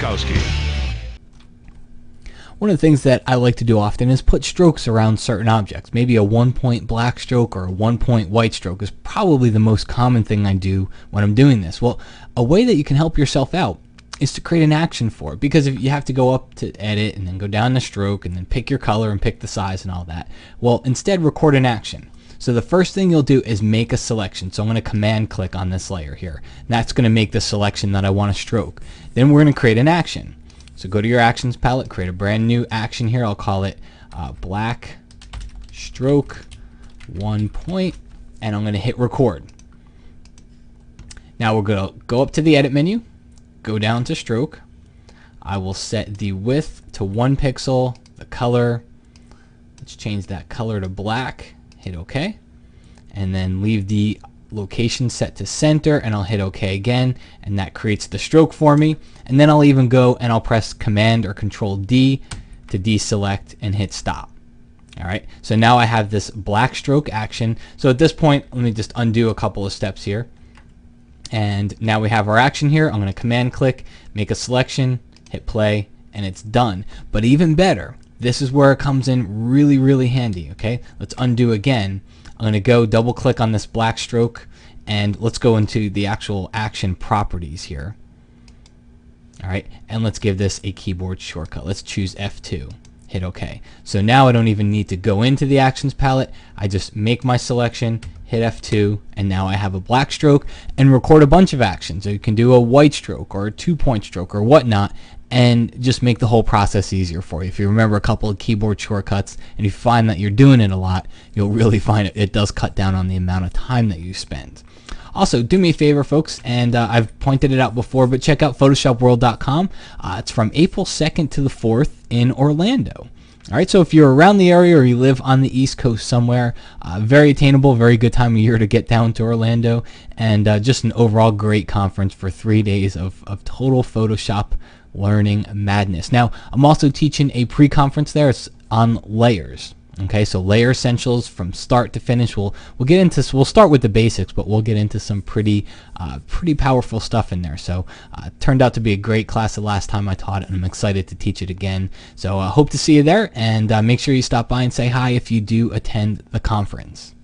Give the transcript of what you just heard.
Witkowski. One of the things that I like to do often is put strokes around certain objects. Maybe a 1-point black stroke or a 1-point white stroke is probably the most common thing I do when I'm doing this. Well, a way that you can help yourself out is to create an action for it, because if you have to go up to edit and then go down to stroke and then pick your color and pick the size and all that, well, instead record an action. So the first thing you'll do is make a selection. So I'm going to command click on this layer here. That's going to make the selection that I want to stroke. Then we're going to create an action. So go to your actions palette, create a brand new action here. I'll call it black stroke 1 point, and I'm going to hit record. Now we're going to go up to the edit menu, go down to stroke. I will set the width to 1 pixel, the color, let's change that color to black, hit OK, and then leave the location set to center, and I'll hit OK again, and that creates the stroke for me. And then I'll even go and I'll press Command or Control D to deselect and hit stop. Alright, so now I have this black stroke action. So at this point, let me just undo a couple of steps here. And now we have our action here. I'm going to command click, make a selection, hit play, and it's done. But even better, this is where it comes in really, really handy. Okay, let's undo again. I'm going to go double click on this black stroke, and let's go into the actual action properties here. Alright, and let's give this a keyboard shortcut. Let's choose F2. Hit OK. So now I don't even need to go into the actions palette. I just make my selection, hit F2, and now I have a black stroke and record a bunch of actions. So you can do a white stroke or a 2-point stroke or whatnot, and just make the whole process easier for you. If you remember a couple of keyboard shortcuts and you find that you're doing it a lot, you'll really find it does cut down on the amount of time that you spend. Also, do me a favor, folks, and I've pointed it out before, but check out PhotoshopWorld.com. It's from April 2nd to the 4th in Orlando. All right, so if you're around the area or you live on the East Coast somewhere, very attainable, very good time of year to get down to Orlando, and just an overall great conference for 3 days of total Photoshop learning madness. Now, I'm also teaching a pre-conference there. It's on layers. Okay, so layer essentials from start to finish. We'll get into. We'll start with the basics, but we'll get into some pretty powerful stuff in there. So it turned out to be a great class the last time I taught it, and I'm excited to teach it again. So I hope to see you there, and make sure you stop by and say hi if you do attend the conference.